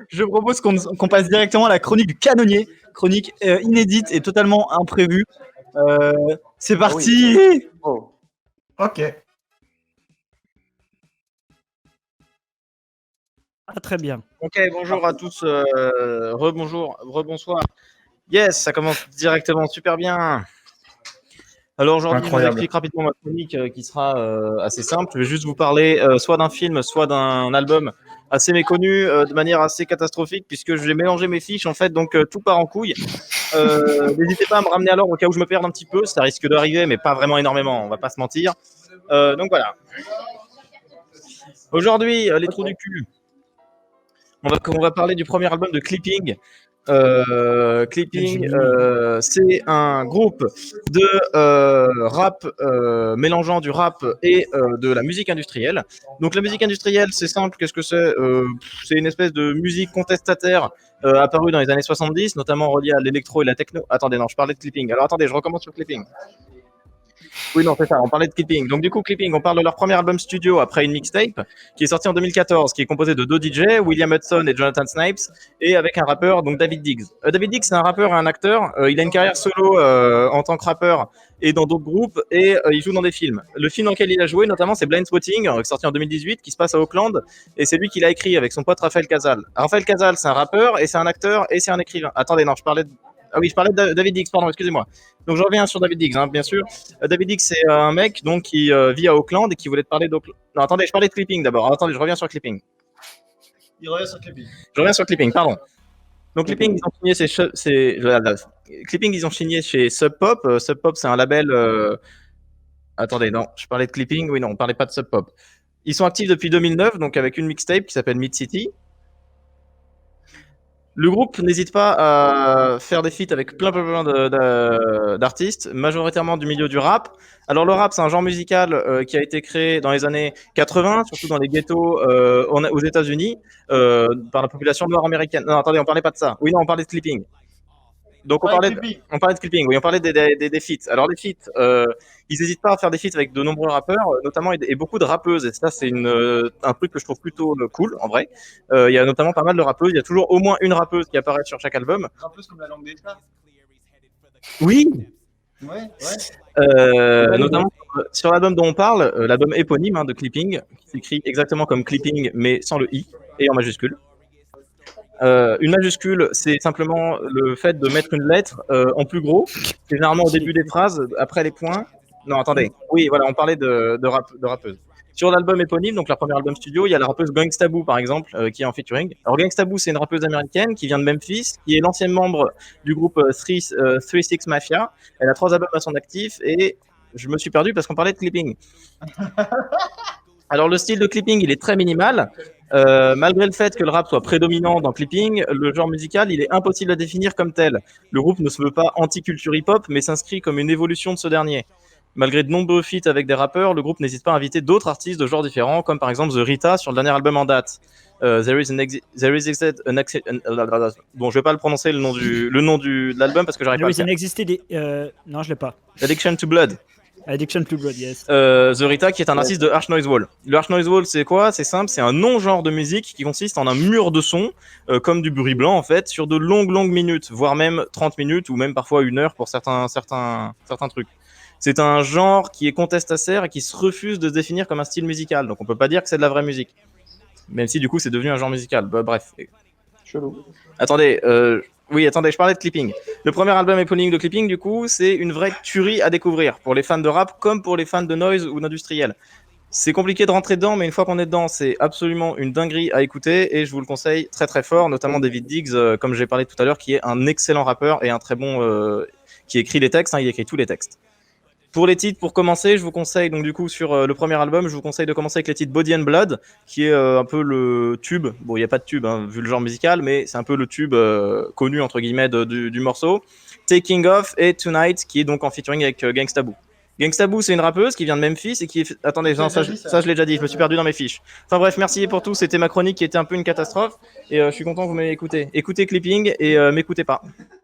Je propose qu'on passe directement à la chronique du canonnier, chronique inédite et totalement imprévue. C'est Ah oui. parti. Oh. Ok. Ah, très bien. Ok, bonjour à tous. Rebonjour, rebonsoir. Yes, ça commence directement super bien. Alors aujourd'hui, je vous Incroyable. explique rapidement ma chronique qui sera assez simple. Je vais juste vous parler soit d'un film, soit d'un album assez méconnu, de manière assez catastrophique, puisque je vais mélanger mes fiches en fait, donc tout part en couille. N'hésitez pas à me ramener à l'ordre au cas où je me perde un petit peu, ça risque d'arriver, mais pas vraiment énormément, on va pas se mentir. Donc voilà. Aujourd'hui, les trous du cul. On va parler du premier album de Clipping. Clipping, c'est un groupe de rap mélangeant du rap et de la musique industrielle. Donc la musique industrielle, c'est simple, qu'est-ce que c'est? C'est une espèce de musique contestataire apparue dans les années 70, notamment reliée à l'électro et la techno. Attendez, non, je parlais de Clipping. Alors attendez, je recommence sur Clipping. Oui, non, c'est ça, on parlait de Clipping. Donc, du coup, Clipping, on parle de leur premier album studio après une mixtape qui est sorti en 2014, qui est composé de deux DJ, William Hudson et Jonathan Snipes, et avec un rappeur, donc David Diggs. David Diggs, c'est un rappeur et un acteur. Il a une carrière solo en tant que rappeur et dans d'autres groupes, et il joue dans des films. Le film dans lequel il a joué, notamment, c'est Blind Spotting, sorti en 2018, qui se passe à Auckland, et c'est lui qui l'a écrit avec son pote Raphaël Casal. Raphaël Casal, c'est un rappeur, et c'est un acteur, et c'est un écrivain. Attendez, non, je parlais de... Ah oui, je parlais de David Diggs, pardon, excusez-moi. Donc je reviens sur David Diggs, hein, bien sûr. David Diggs, c'est un mec donc qui vit à Auckland et qui voulait te parler d'Auckland. Non, attendez, je parlais de Clipping d'abord. Attendez, je reviens sur Clipping. Il revient sur Clipping. Je reviens sur Clipping, pardon. Donc Clipping, ils ont signé Clipping, ils ont signé chez Sub Pop. Sub Pop, c'est un label. Attendez, non, je parlais de Clipping. Oui, non, on parlait pas de Sub Pop. Ils sont actifs depuis 2009, donc avec une mixtape qui s'appelle Mid City. Le groupe n'hésite pas à faire des feats avec plein d'artistes, majoritairement du milieu du rap. Alors le rap, c'est un genre musical qui a été créé dans les années 80, surtout dans les ghettos aux États-Unis, par la population noire américaine. Non, attendez, on parlait pas de ça. Oui, non, on parlait de Clipping. Donc on parlait de Clipping, oui, on parlait des feats. Alors les feats, ils n'hésitent pas à faire des feats avec de nombreux rappeurs, notamment et beaucoup de rappeuses. Et ça, c'est un truc que je trouve plutôt cool, en vrai. Il y a notamment pas mal de rappeuses. Il y a toujours au moins une rappeuse qui apparaît sur chaque album. Rappeuse comme la langue des chats. Oui. Ouais. Notamment sur l'album dont on parle, l'album éponyme de Clipping, qui s'écrit exactement comme Clipping, mais sans le i et en majuscule. Une majuscule, c'est simplement le fait de mettre une lettre en plus gros, généralement au début des phrases, après les points. Non, attendez. Oui, voilà, on parlait de rappeuse. Sur l'album éponyme, donc leur premier album studio, il y a la rappeuse Gangsta Boo, par exemple, qui est en featuring. Alors Gangsta Boo, c'est une rappeuse américaine qui vient de Memphis, qui est l'ancienne membre du groupe 3-6 Mafia. Elle a 3 albums à son actif et je me suis perdu parce qu'on parlait de Clipping. Alors le style de Clipping, il est très minimal. Malgré le fait que le rap soit prédominant dans Clipping, le genre musical, il est impossible à définir comme tel. Le groupe ne se veut pas anti-culture hip-hop, mais s'inscrit comme une évolution de ce dernier. Malgré de nombreux feats avec des rappeurs, le groupe n'hésite pas à inviter d'autres artistes de genres différents, comme par exemple The Rita sur le dernier album en date. Bon, je vais pas le prononcer le nom de l'album parce que j'arrive pas à le dire. Non, je l'ai pas. Addiction to Blood. Addiction to Blood, yes. The Rita, qui est un artiste de Harsh Noise Wall. Le Harsh Noise Wall, c'est quoi? C'est simple, c'est un non-genre de musique qui consiste en un mur de son, comme du bruit blanc en fait, sur de longues minutes, voire même 30 minutes, ou même parfois 1 heure pour certains trucs. C'est un genre qui est contestataire et qui se refuse de se définir comme un style musical, donc on peut pas dire que c'est de la vraie musique. Même si du coup c'est devenu un genre musical. Bah, bref. Chelou. Attendez, je parlais de Clipping. Le premier album éponyme de Clipping, du coup, c'est une vraie tuerie à découvrir pour les fans de rap comme pour les fans de noise ou d'industriel. C'est compliqué de rentrer dedans, mais une fois qu'on est dedans, c'est absolument une dinguerie à écouter et je vous le conseille très très fort, notamment David Diggs, comme j'ai parlé tout à l'heure, qui est un excellent rappeur et un très bon qui écrit les textes. Il écrit tous les textes. Pour les titres, pour commencer, je vous conseille donc du coup sur le premier album, je vous conseille de commencer avec les titres Body and Blood, qui est un peu le tube. Bon, il n'y a pas de tube vu le genre musical, mais c'est un peu le tube connu entre guillemets du morceau. Taking Off et Tonight, qui est donc en featuring avec Gangsta Boo. Gangsta Boo, c'est une rappeuse qui vient de Memphis et qui est... Attendez, ça je l'ai déjà dit, je me suis perdu dans mes fiches. Enfin bref, merci pour tout, c'était ma chronique qui était un peu une catastrophe et je suis content que vous m'ayez écouté. Écoutez Clipping et m'écoutez pas.